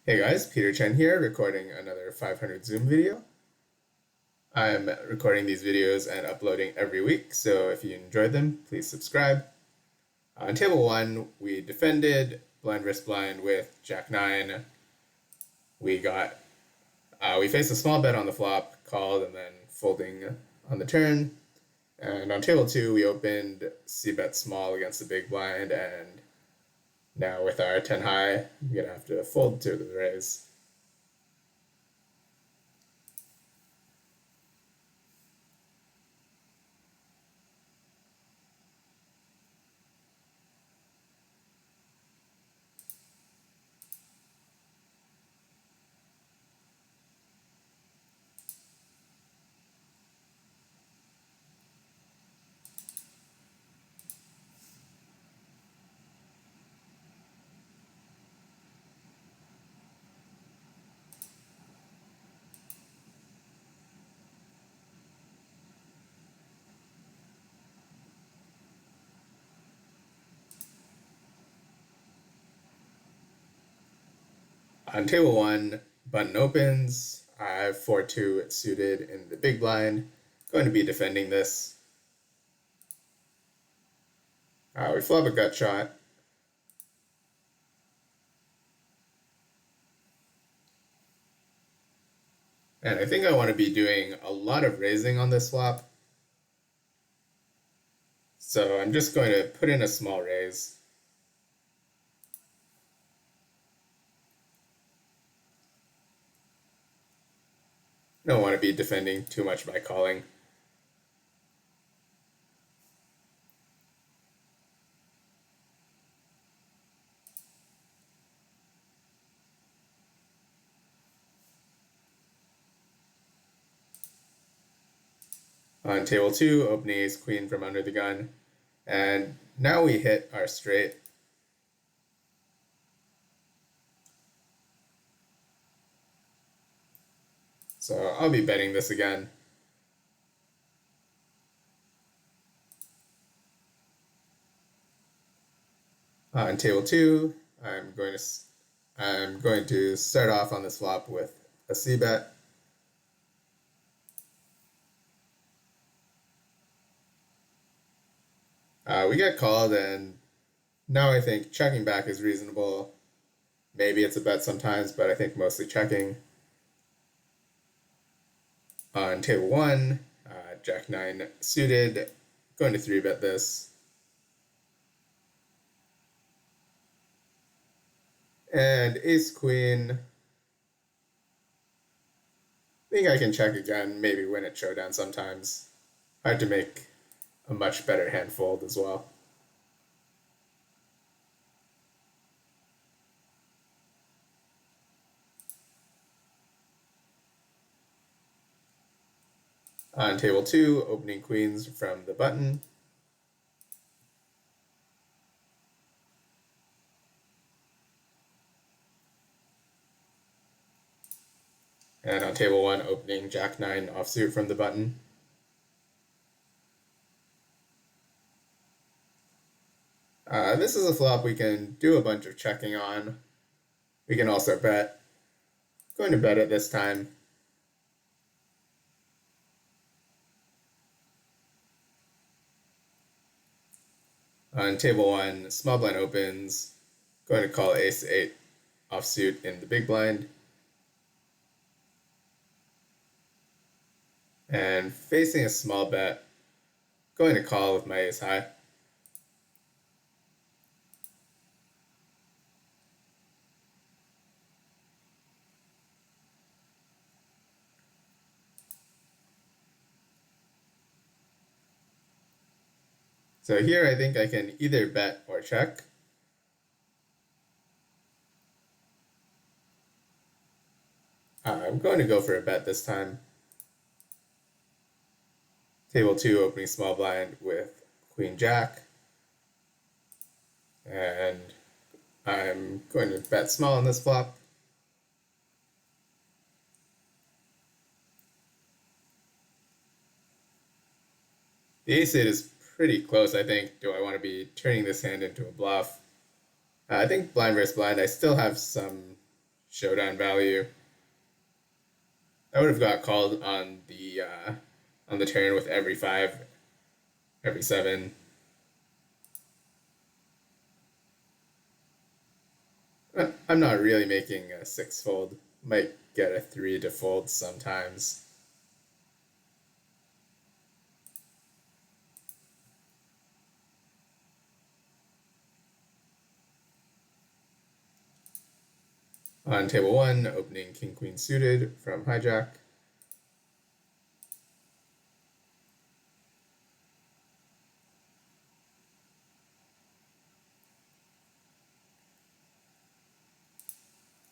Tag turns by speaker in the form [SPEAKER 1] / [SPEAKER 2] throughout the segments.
[SPEAKER 1] Hey guys, Peter Chen here, recording another 500 Zoom video. I'm recording these videos and uploading every week, so if you enjoyed them, please subscribe. On table 1, we defended blind versus blind with Jack 9. We faced a small bet on the flop, called, and then folding on the turn. And on table 2, we opened c-bet small against the big blind, and now with our 10 high, I'm gonna have to fold to the raise. On table 1, button opens. I have 4-2 suited in the big blind. Going to be defending this. We flop a gut shot. And I think I want to be doing a lot of raising on this flop. So I'm just going to put in a small raise. Don't want to be defending too much by calling. On table 2, opening ace queen from under the gun. And now we hit our straight. So I'll be betting this again. On table 2, I'm going to start off on this flop with a c-bet. We get called, and now I think checking back is reasonable. Maybe it's a bet sometimes, but I think mostly checking. On table 1, Jack 9 suited, going to 3-bet this. And ace queen. I think I can check again, maybe win at showdown sometimes. Hard to make a much better hand fold as well. On table 2, opening queens from the button. And on table 1, opening Jack 9 offsuit from the button. This is a flop we can do a bunch of checking on. We can also bet. Going to bet it this time. On table 1, small blind opens. Going to call ace 8 offsuit in the big blind. And facing a small bet, going to call with my ace high. So here I think I can either bet or check. I'm going to go for a bet this time. Table 2, opening small blind with queen jack. And I'm going to bet small on this flop. The ace 8 is pretty close, I think. Do I want to be turning this hand into a bluff? I think blind versus blind, I still have some showdown value. I would have got called on the turn with every 5, every 7. I'm not really making a 6 fold. Might get a 3 to fold sometimes. On table 1, opening king queen suited from hijack.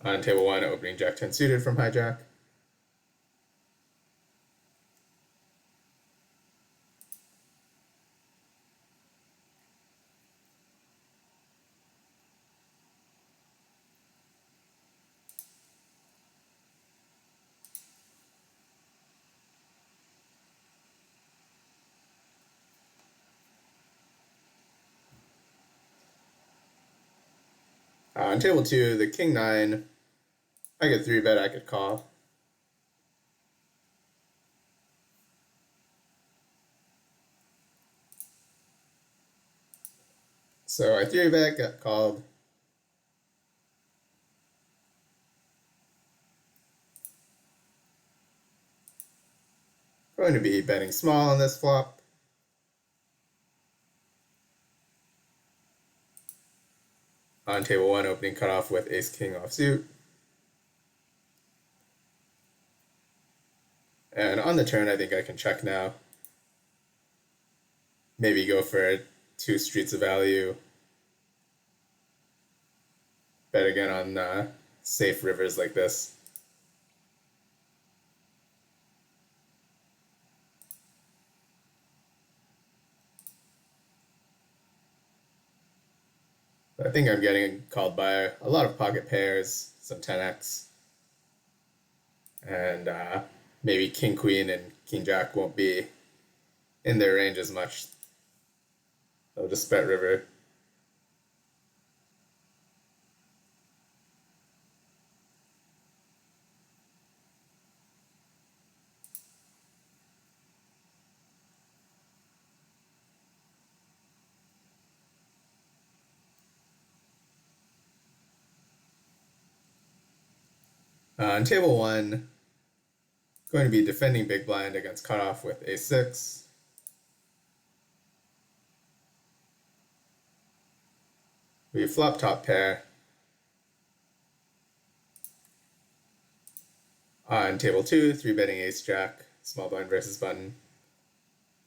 [SPEAKER 1] On table 1, opening jack 10 suited from hijack. On table 2, the king 9. I could 3-bet, I could call. So I 3-bet, got called. Going to be betting small on this flop. On table 1, opening cutoff with ace king offsuit. And on the turn, I think I can check now. Maybe go for 2 streets of value. Bet again on safe rivers like this. I think I'm getting called by a lot of pocket pairs, some 10x. And maybe king queen and king jack won't be in their range as much. I'll just bet river. On table 1, going to be defending big blind against cutoff with a6. We flop top pair. On table 2, 3-betting ace jack, small blind versus button.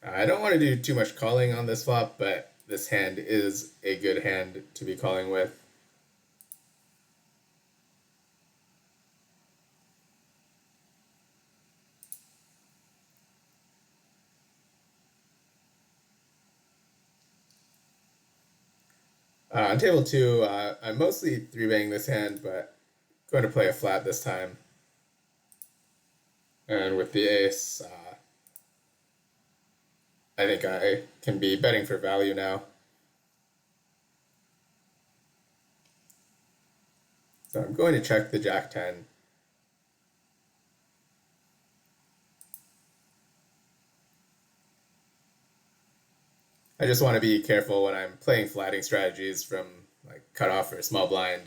[SPEAKER 1] I don't want to do too much calling on this flop, but this hand is a good hand to be calling with. On table 2, I'm mostly 3-betting this hand, but going to play a flat this time. And with the ace, I think I can be betting for value now. So I'm going to check the jack 10. I just want to be careful when I'm playing flatting strategies from like cutoff or small blind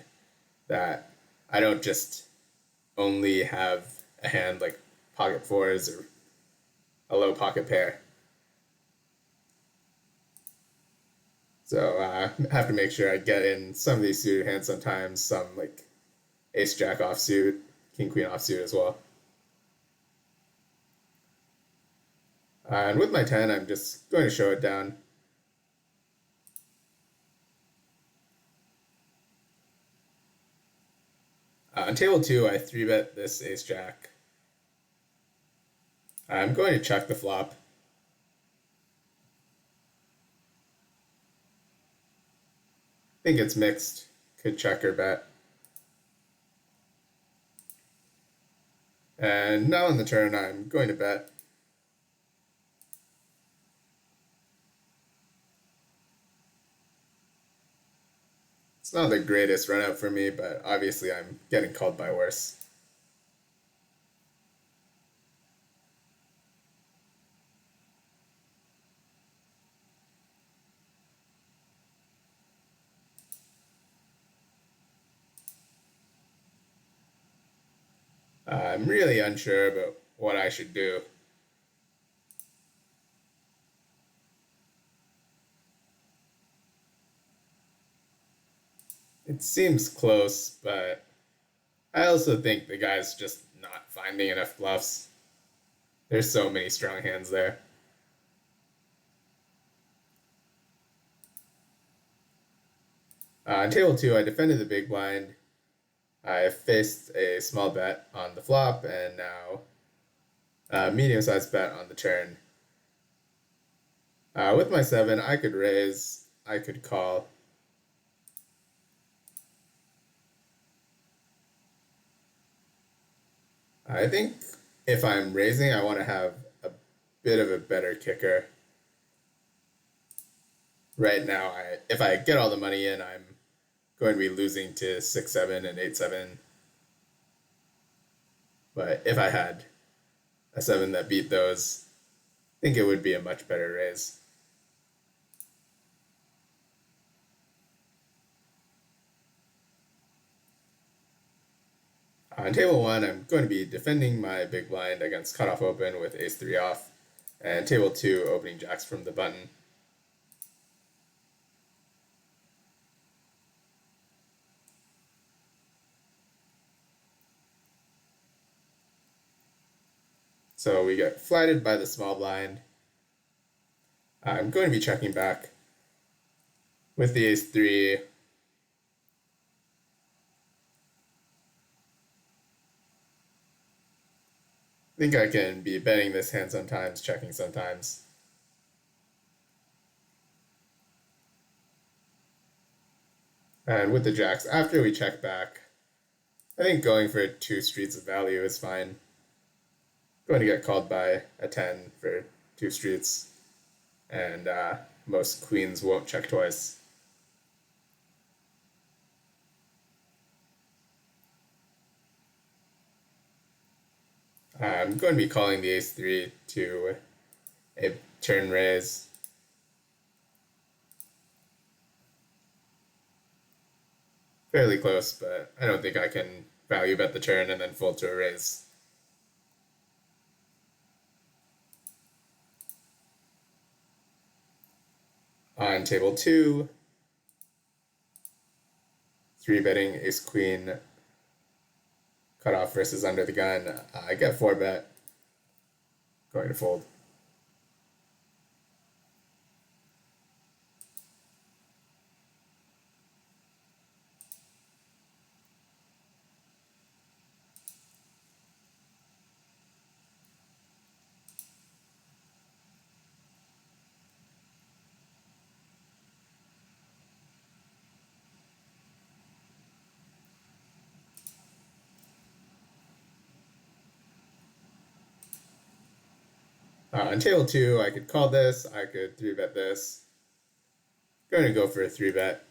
[SPEAKER 1] that I don't just only have a hand like pocket fours or a low pocket pair. So I have to make sure I get in some of these suited hands sometimes, some like ace jack offsuit, king queen offsuit as well. And with my 10, I'm just going to show it down. On table 2, I 3-bet this ace jack. I'm going to check the flop. I think it's mixed. Could check or bet. And now on the turn, I'm going to bet. It's not the greatest run out for me, but obviously I'm getting called by worse. I'm really unsure about what I should do. It seems close, but I also think the guy's just not finding enough bluffs. There's so many strong hands there. On table 2, I defended the big blind. I faced a small bet on the flop and now a medium-sized bet on the turn. With my 7, I could raise, I could call. I think if I'm raising, I want to have a bit of a better kicker. Right now, if I get all the money in, I'm going to be losing to 6-7 and 8-7. But if I had a 7 that beat those, I think it would be a much better raise. On table 1, I'm going to be defending my big blind against cutoff open with ace-3 off, and table 2, opening jacks from the button. So we get flighted by the small blind. I'm going to be checking back with the ace-3. I think I can be betting this hand sometimes, checking sometimes. And with the jacks, after we check back, I think going for 2 streets of value is fine. Going to get called by a 10 for 2 streets, and most queens won't check twice. I'm going to be calling the ace-3 to a turn raise. Fairly close, but I don't think I can value bet the turn and then fold to a raise. On table 2, 3-betting ace-queen cutoff versus under the gun. I get 4-bet, going to fold. On table 2, I could call this, I could 3-bet this. Going to go for a 3-bet.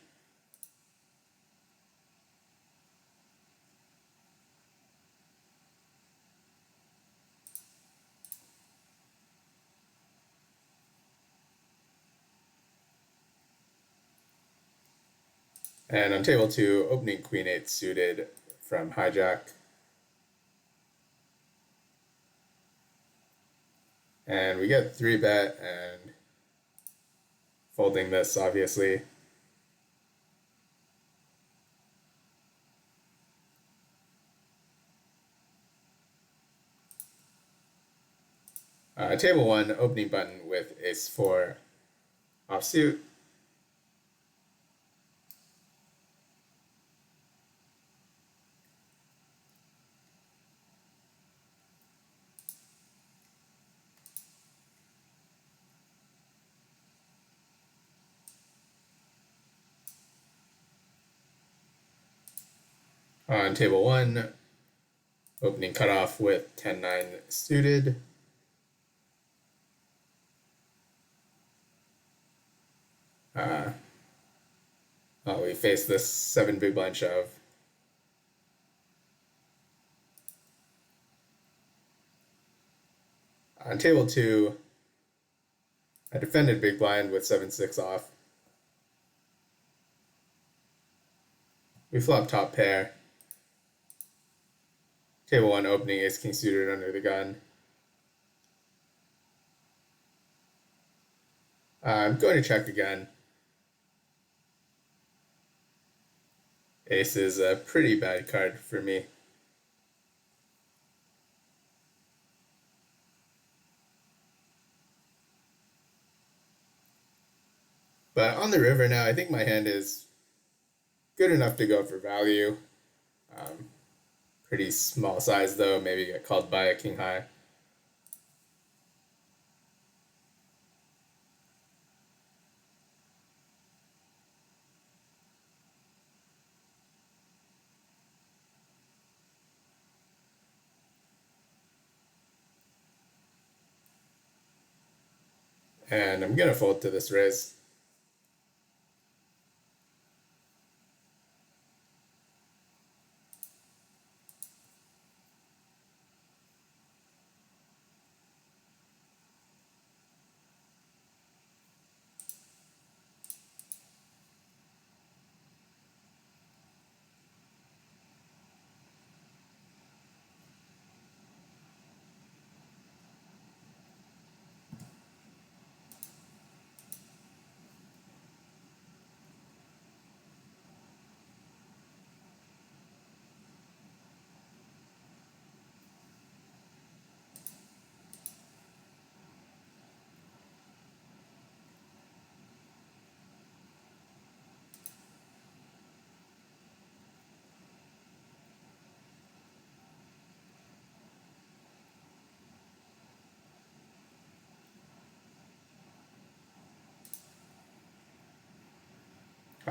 [SPEAKER 1] And on table 2, opening queen 8 suited from hijack. And we get 3-bet and folding this, obviously. Table 1, opening button with ace-4 offsuit. On table 1, opening cutoff with 10-9 suited. We face this 7 big blind shove. On table 2, I defended big blind with 7-6 off. We flop top pair. Table 1 opening ace king suited under the gun. I'm going to check again. Ace is a pretty bad card for me. But on the river now, I think my hand is good enough to go for value. Pretty small size though, maybe get called by a king high. And I'm gonna fold to this raise.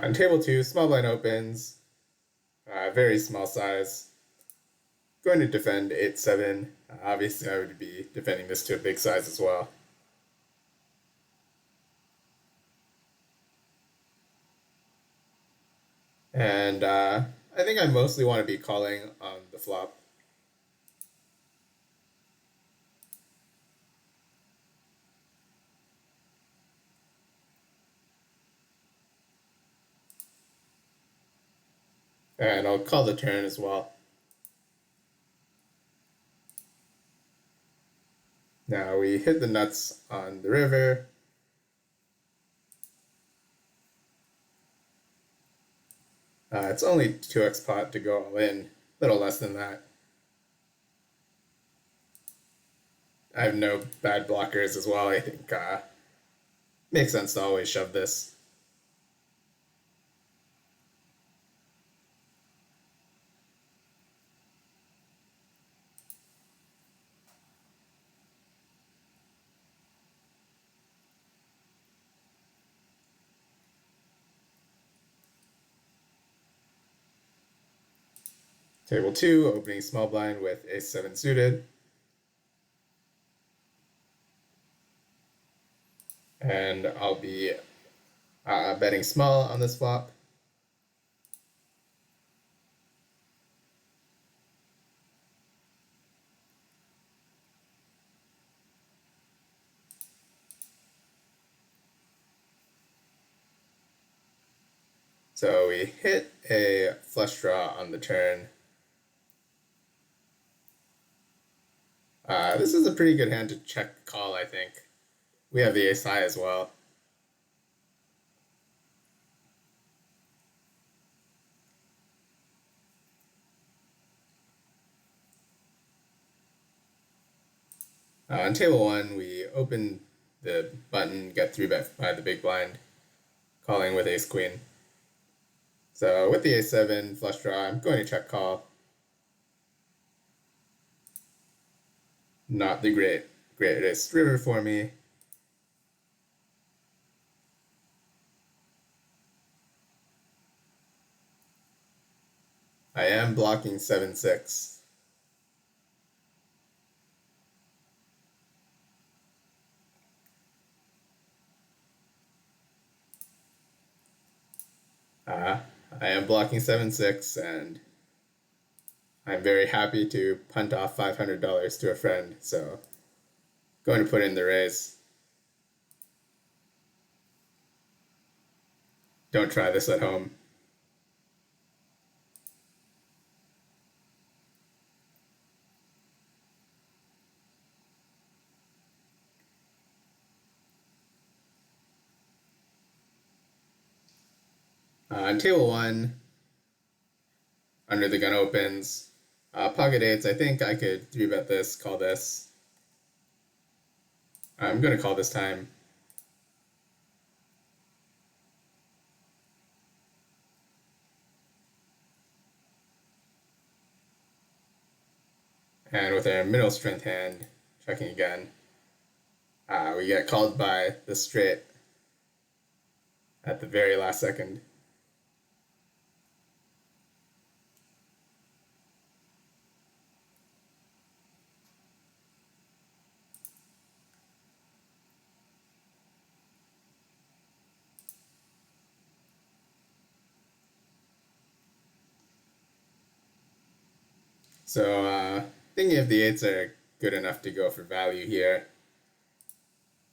[SPEAKER 1] On table 2, small blind opens, very small size. Going to defend 8-7. Obviously, I would be defending this to a big size as well. And I think I mostly want to be calling on the flop. And I'll call the turn as well. Now we hit the nuts on the river. It's only 2x pot to go all in, a little less than that. I have no bad blockers as well. I think makes sense to always shove this. Table 2, opening small blind with ace-7 suited. And I'll be betting small on this flop. So we hit a flush draw on the turn. This is a pretty good hand to check call, I think. We have the ace high as well. On table 1, we open the button, get 3-bet by the big blind, calling with ace queen. So with the ace-7 flush draw, I'm going to check call. Not the greatest river for me. I am blocking 7-6. I am blocking 7-6, and I'm very happy to punt off $500 to a friend, so going to put in the raise. Don't try this at home. On table 1, under the gun opens. Pocket 8s, I think I could 3-bet this, call this. I'm going to call this time. And with a middle strength hand, checking again, we get called by the straight at the very last second. So thinking if the 8s are good enough to go for value here,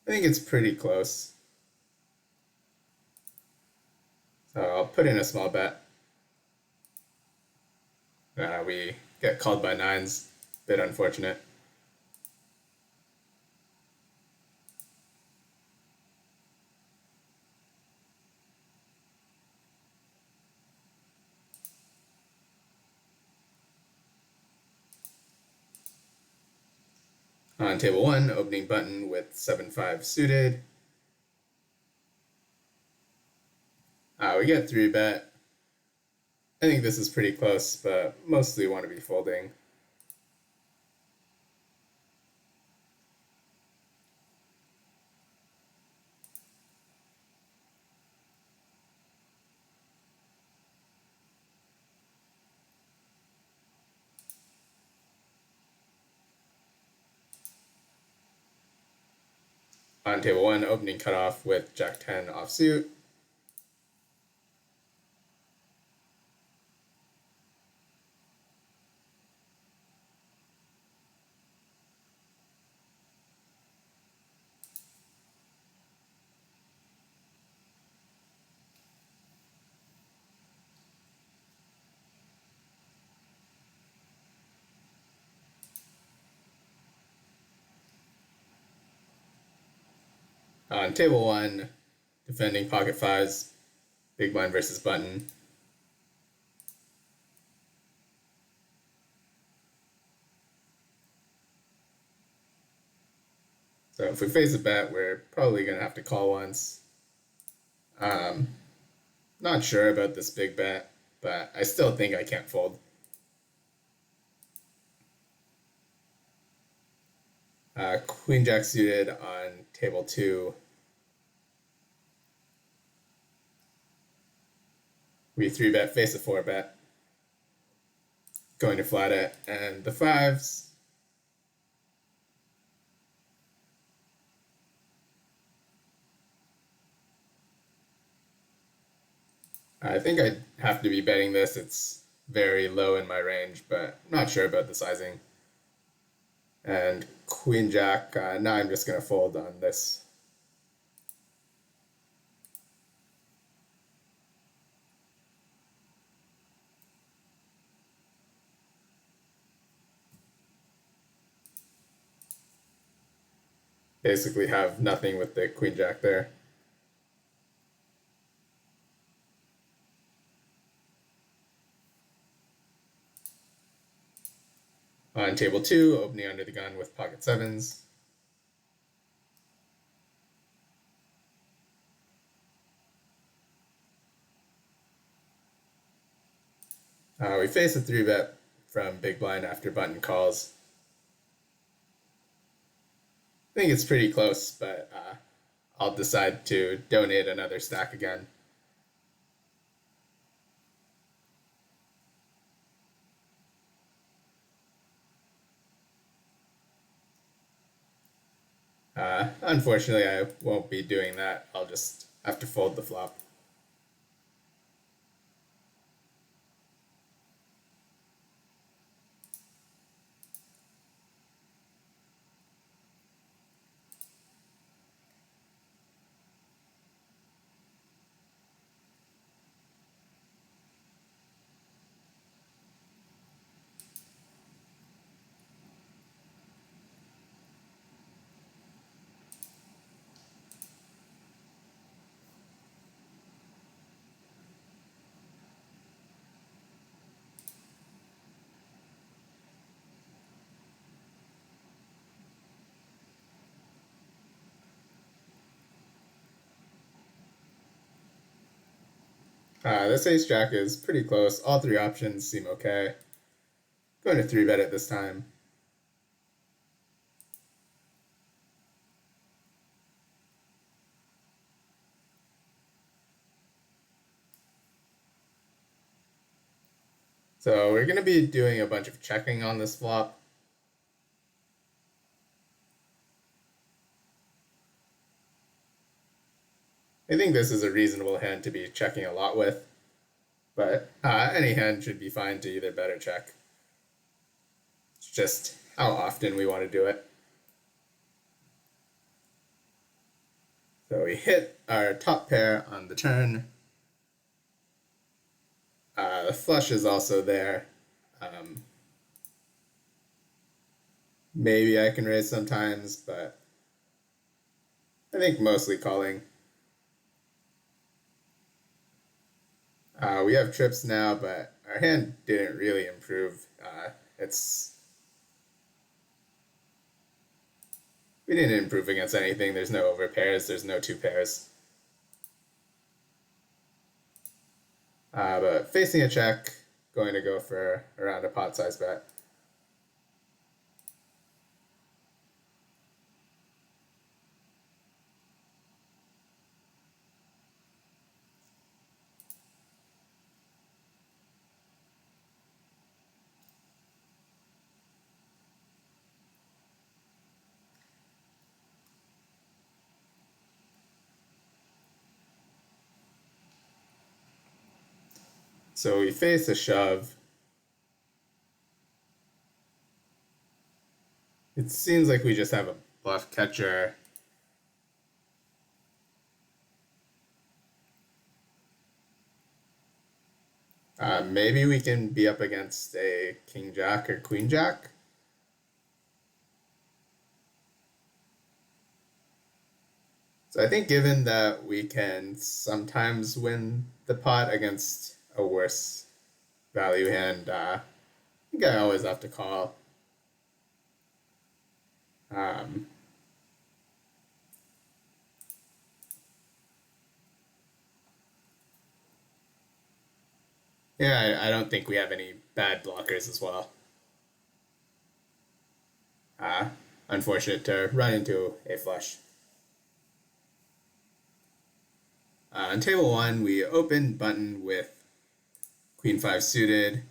[SPEAKER 1] I think it's pretty close. So I'll put in a small bet. We get called by 9s, bit unfortunate. On table 1, opening button with 7-5 suited. We get 3-bet. I think this is pretty close, but mostly want to be folding. On table 1, opening cutoff with Jack-10 offsuit. On table 1, defending pocket 5s, big blind versus button. So if we face a bet, we're probably going to have to call once. Not sure about this big bet, but I still think I can't fold. Queen Jack suited on table 2. We 3-bet, face a 4-bet. Going to flat it, and the 5s. I think I'd have to be betting this. It's very low in my range, but not sure about the sizing. And Queen Jack, now I'm just going to fold on this. Basically have nothing with the Queen Jack there. On table 2, opening under the gun with pocket 7s. We face a 3-bet from big blind after button calls. I think it's pretty close, but I'll decide to donate another stack again. Unfortunately, I won't be doing that. I'll just have to fold the flop. This ace jack is pretty close. All three options seem okay. Going to 3-bet it this time. So we're going to be doing a bunch of checking on this flop. I think this is a reasonable hand to be checking a lot with, but any hand should be fine to either bet or check. It's just how often we want to do it. So we hit our top pair on the turn. The flush is also there. Maybe I can raise sometimes, but I think mostly calling. We have trips now, but our hand didn't really improve. We didn't improve against anything. There's no overpairs. There's no two pairs. But facing a check, going to go for around a pot size bet. So we face a shove. It seems like we just have a bluff catcher. Maybe we can be up against a king jack or queen jack. So I think given that we can sometimes win the pot against a worse value hand, I think I always have to call. Yeah, I don't think we have any bad blockers as well. Unfortunate to run into a flush. On table one, we open button with queen five suited.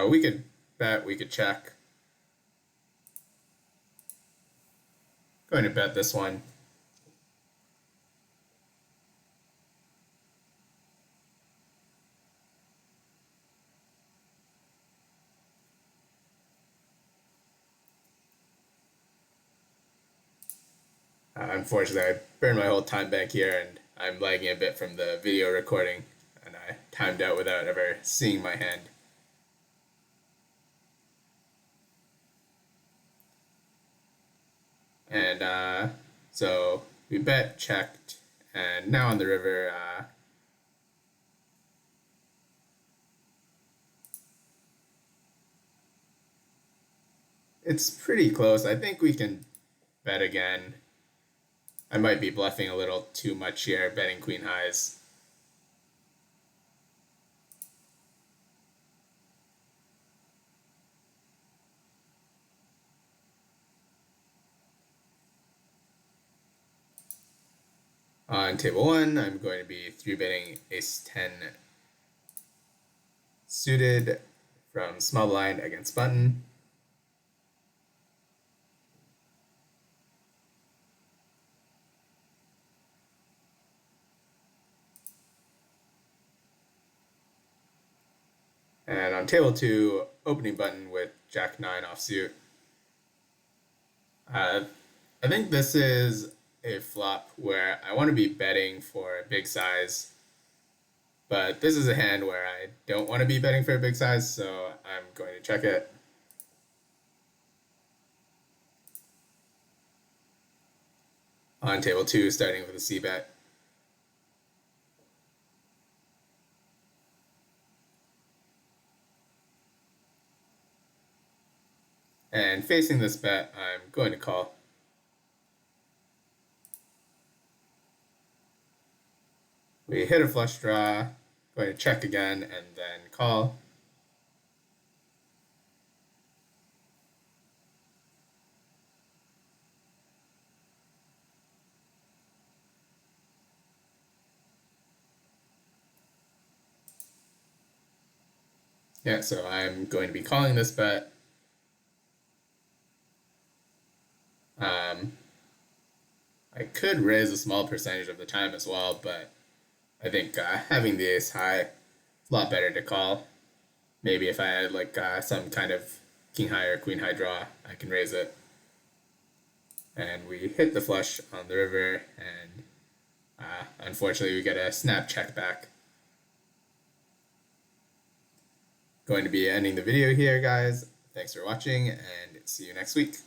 [SPEAKER 1] We could bet, we could check. Going to bet this one. Unfortunately, I burned my whole time bank here, and I'm lagging a bit from the video recording, and I timed out without ever seeing my hand. And so we bet, checked, and now on the river, it's pretty close. I think we can bet again. I might be bluffing a little too much here, betting queen highs. On table one, I'm going to be 3-betting ace 10 suited from small blind against button. And on table two, opening button with jack 9 offsuit. I think this is a flop where I want to be betting for a big size, but this is a hand where I don't want to be betting for a big size, so I'm going to check it. On table two, starting with a C bet. And facing this bet, I'm going to call. We hit a flush draw, going to check again, and then call. Yeah, so I'm going to be calling this bet. I could raise a small percentage of the time as well, but I think having the ace high, a lot better to call. Maybe if I had like some kind of king high or queen high draw, I can raise it. And we hit the flush on the river, and unfortunately we get a snap check back. Going to be ending the video here, guys. Thanks for watching, and see you next week.